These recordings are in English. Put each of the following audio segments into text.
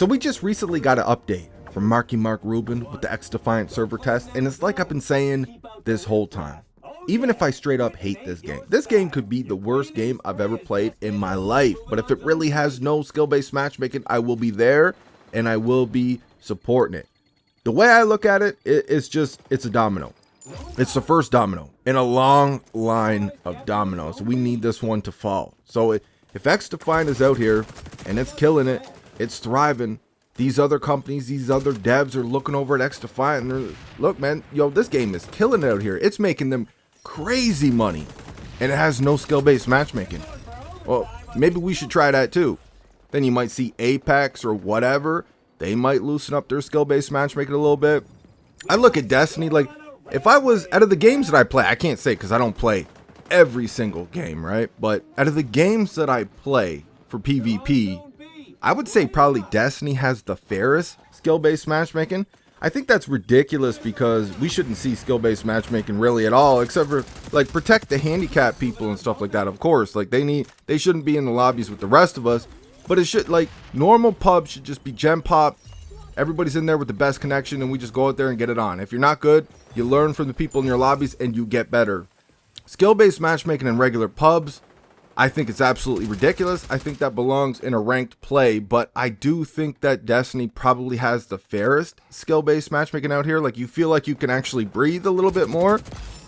So we just recently got an update from Marky Mark Rubin with the XDefiant server test, and it's like I've been saying this whole time. Even if I straight up hate this game could be the worst game I've ever played in my life, but if it really has no skill-based matchmaking, I will be there and I will be supporting it. The way I look at it, it's a domino. It's the first domino in a long line of dominoes. We need this one to fall. So if XDefiant is out here and it's killing it, it's thriving, these other companies, these other devs are looking over at XDefiant and they're, look man, yo, this game is killing it out here. It's making them crazy money and it has no skill-based matchmaking. Well, maybe we should try that too. Then you might see Apex or whatever. They might loosen up their skill-based matchmaking a little bit. I look at Destiny, like, if I was, out of the games that I play, I can't say because I don't play every single game, right? But out of the games that I play for PvP, I would say probably Destiny has the fairest skill-based matchmaking. I think that's ridiculous because we shouldn't see skill-based matchmaking really at all, except for like protect the handicapped people and stuff like that. Of course, like they shouldn't be in the lobbies with the rest of us, but it should, like, normal pubs should just be gem pop. Everybody's in there with the best connection and we just go out there and get it on. If you're not good, you learn from the people in your lobbies and you get better. Skill-based matchmaking in regular pubs, I think it's absolutely ridiculous. I think that belongs in a ranked play, but I do think that Destiny probably has the fairest skill-based matchmaking out here. Like, you feel like you can actually breathe a little bit more.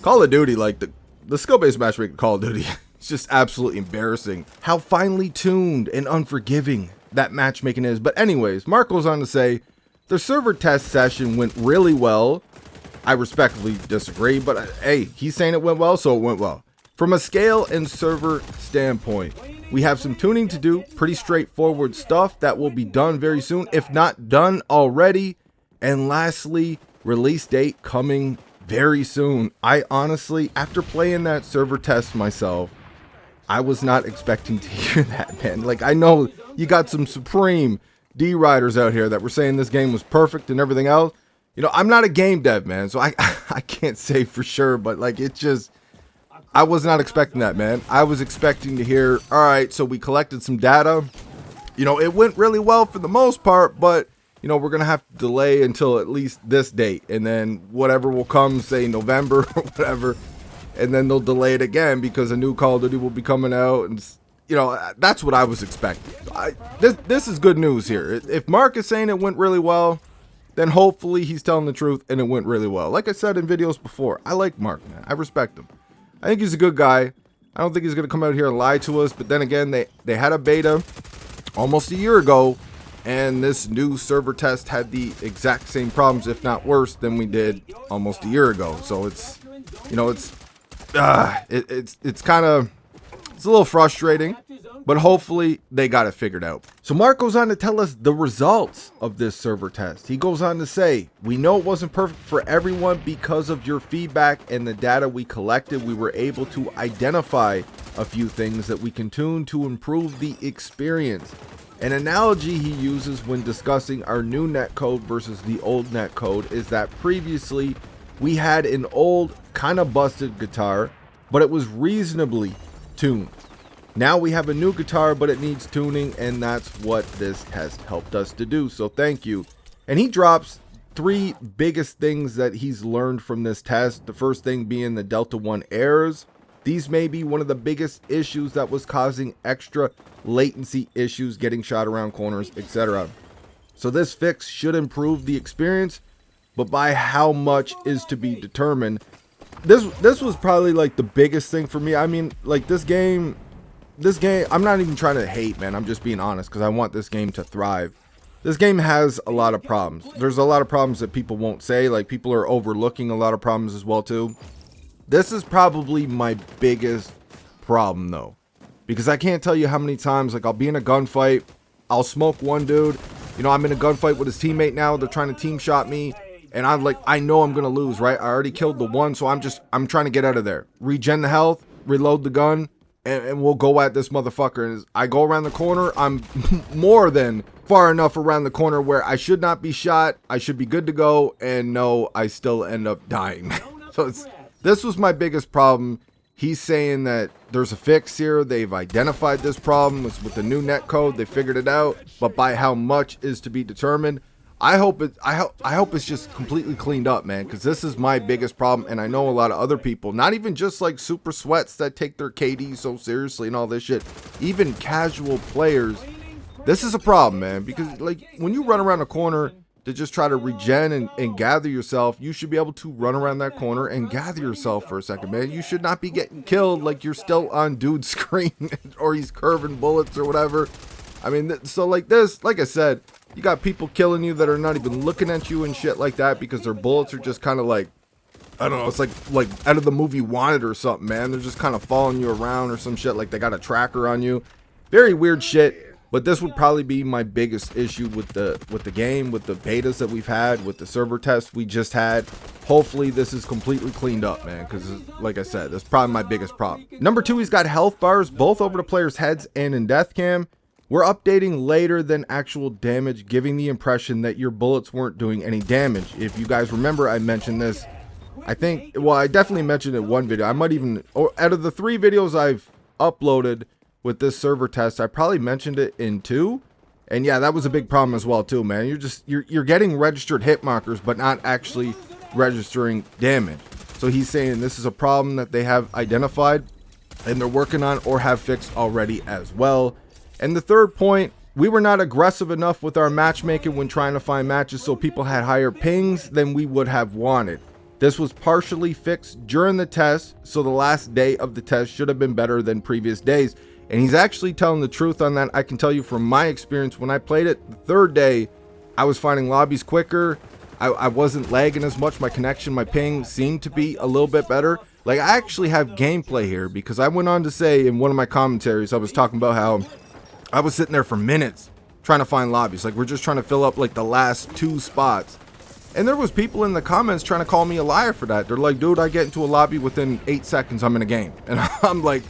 Call of Duty, like the skill-based matchmaking Call of Duty, it's just absolutely embarrassing how finely tuned and unforgiving that matchmaking is. But anyways, Mark goes on to say, the server test session went really well. I respectfully disagree, but hey, he's saying it went well, so it went well. From a scale and server standpoint, we have some tuning to do, pretty straightforward stuff that will be done very soon, if not done already. And lastly, release date coming very soon. I honestly, after playing that server test myself, I was not expecting to hear that, man. Like, I know you got some supreme D-riders out here that were saying this game was perfect and everything else. You know, I'm not a game dev, man, so I can't say for sure, but like, it just, I was not expecting that, man. I was expecting to hear, all right, so we collected some data. You know, it went really well for the most part, but, you know, we're going to have to delay until at least this date. And then whatever will come, say November or whatever, and then they'll delay it again because a new Call of Duty will be coming out. And, you know, that's what I was expecting. This is good news here. If Mark is saying it went really well, then hopefully he's telling the truth and it went really well. Like I said in videos before, I like Mark, man. I respect him. I think he's a good guy. I don't think he's going to come out here and lie to us. But then again, they had a beta almost a year ago. And this new server test had the exact same problems, if not worse, than we did almost a year ago. So it's, you know, it's kind of, it's a little frustrating. But hopefully they got it figured out. So Mark goes on to tell us the results of this server test. He goes on to say, we know it wasn't perfect for everyone because of your feedback and the data we collected. We were able to identify a few things that we can tune to improve the experience. An analogy he uses when discussing our new netcode versus the old netcode is that previously we had an old kind of busted guitar, but it was reasonably tuned. Now we have a new guitar, but it needs tuning, and that's what this test helped us to do. So thank you. And he drops 3 biggest things that he's learned from this test. The first thing being the Delta 1 errors. These may be one of the biggest issues that was causing extra latency issues, getting shot around corners, etc. So this fix should improve the experience, but by how much is to be determined. This was probably like the biggest thing for me. I mean, like this game, I'm not even trying to hate, man. I'm just being honest because I want this game to thrive. This game has a lot of problems. There's a lot of problems that people won't say. Like, people are overlooking a lot of problems as well too. This is probably my biggest problem though, because I can't tell you how many times, like, I'll be in a gunfight, I'll smoke one dude, you know, I'm in a gunfight with his teammate now, they're trying to team shot me, and I'm like, I know I'm gonna lose, right? I already killed the one, so I'm trying to get out of there, regen the health, reload the gun, and we'll go at this motherfucker. And as I go around the corner, I'm more than far enough around the corner where I should not be shot, I should be good to go, and no, I still end up dying. So this was my biggest problem, He's saying that there's a fix here. They've identified this problem with the new netcode. They figured it out, but by how much is to be determined. I hope it's just completely cleaned up, man, because this is my biggest problem. And I know a lot of other people, not even just like super sweats that take their KD so seriously and all this shit, even casual players. This is a problem, man, because like when you run around a corner to just try to regen and gather yourself, you should be able to run around that corner and gather yourself for a second, man. You should not be getting killed like you're still on dude's screen or he's curving bullets or whatever. I mean, so like this, like I said, you got people killing you that are not even looking at you and shit like that because their bullets are just kind of like, I don't know, it's like out of the movie Wanted or something, man. They're just kind of following you around or some shit, like they got a tracker on you. Very weird shit. But this would probably be my biggest issue with the game, with the betas that we've had, with the server tests we just had. Hopefully this is completely cleaned up, man, because like I said, that's probably my biggest problem. Number 2, he's got health bars both over the players' heads and in death cam. We're updating later than actual damage, giving the impression that your bullets weren't doing any damage. If you guys remember, I mentioned this. I think, well, I definitely mentioned it in one video. I might even, or out of the 3 videos I've uploaded with this server test, I probably mentioned it in 2. And yeah, that was a big problem as well too, man. You're getting registered hit markers, but not actually registering damage. So he's saying this is a problem that they have identified and they're working on or have fixed already as well. And the third point, we were not aggressive enough with our matchmaking when trying to find matches, so people had higher pings than we would have wanted. This was partially fixed during the test, so the last day of the test should have been better than previous days. And he's actually telling the truth on that. I can tell you from my experience when I played it, the third day, I was finding lobbies quicker. I wasn't lagging as much. My connection, my ping seemed to be a little bit better. Like, I actually have gameplay here because I went on to say in one of my commentaries, I was talking about how I was sitting there for minutes trying to find lobbies. Like, we're just trying to fill up like the last 2 spots. And there was people in the comments trying to call me a liar for that. They're like, dude, I get into a lobby within 8 seconds, I'm in a game. And I'm like,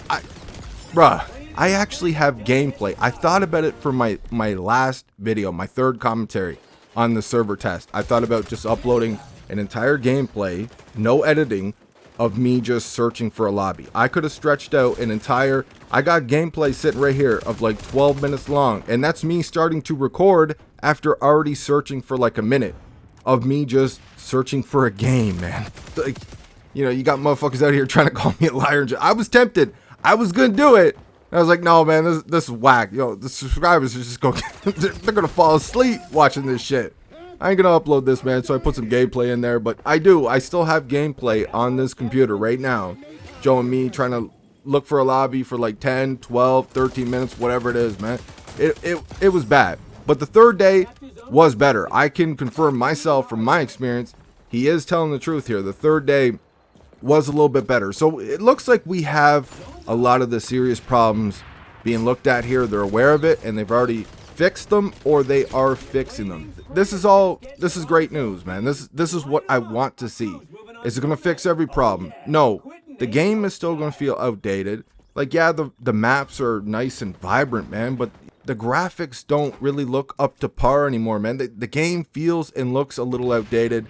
bruh, I actually have gameplay. I thought about it for my last video, my 3rd commentary on the server test. I thought about just uploading an entire gameplay, no editing, of me just searching for a lobby. I could have stretched out an entire, I got gameplay sitting right here of like 12 minutes long. And that's me starting to record after already searching for like a minute of me just searching for a game, man. Like, you know, you got motherfuckers out here trying to call me a liar. I was tempted. I was gonna do it. And I was like, no, man, this is whack. Yo, the subscribers are just going, they're gonna fall asleep watching this shit. I ain't gonna upload this, man, so I put some gameplay in there. But I still have gameplay on this computer right now, showing me trying to look for a lobby for like 10, 12, 13 minutes, whatever it is, man. It was bad. But the 3rd day was better. I can confirm myself from my experience. He is telling the truth here. The 3rd day was a little bit better. So it looks like we have a lot of the serious problems being looked at here. They're aware of it and they've already fixed them, or they are fixing them. This is great news, man. This is what I want to see. Is it going to fix every problem? No. The game is still going to feel outdated. Like, yeah, the maps are nice and vibrant, man, but the graphics don't really look up to par anymore, man. The game feels and looks a little outdated.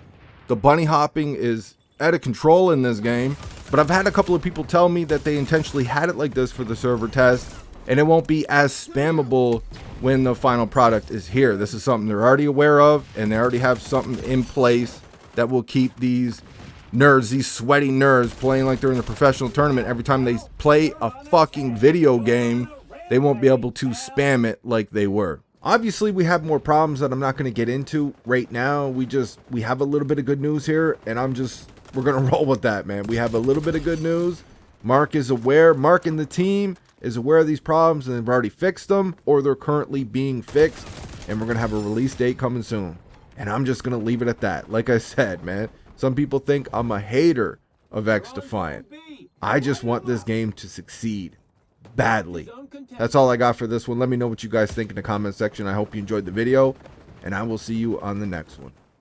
The bunny hopping is out of control in this game, but I've had a couple of people tell me that they intentionally had it like this for the server test, and it won't be as spammable when the final product is here. This is something they're already aware of, and they already have something in place that will keep these nerds, these sweaty nerds, playing like they're in a professional tournament. Every time they play a fucking video game, they won't be able to spam it like they were. Obviously, we have more problems that I'm not going to get into right now. We have a little bit of good news here, and we're going to roll with that, man. We have a little bit of good news. Mark is aware. Mark and the team is aware of these problems, and they've already fixed them, or they're currently being fixed, and we're going to have a release date coming soon. And I'm just going to leave it at that. Like I said, man, some people think I'm a hater of XDefiant. I just want this game to succeed badly. That's all I got for this one. Let me know what you guys think in the comment section. I hope you enjoyed the video, and I will see you on the next one.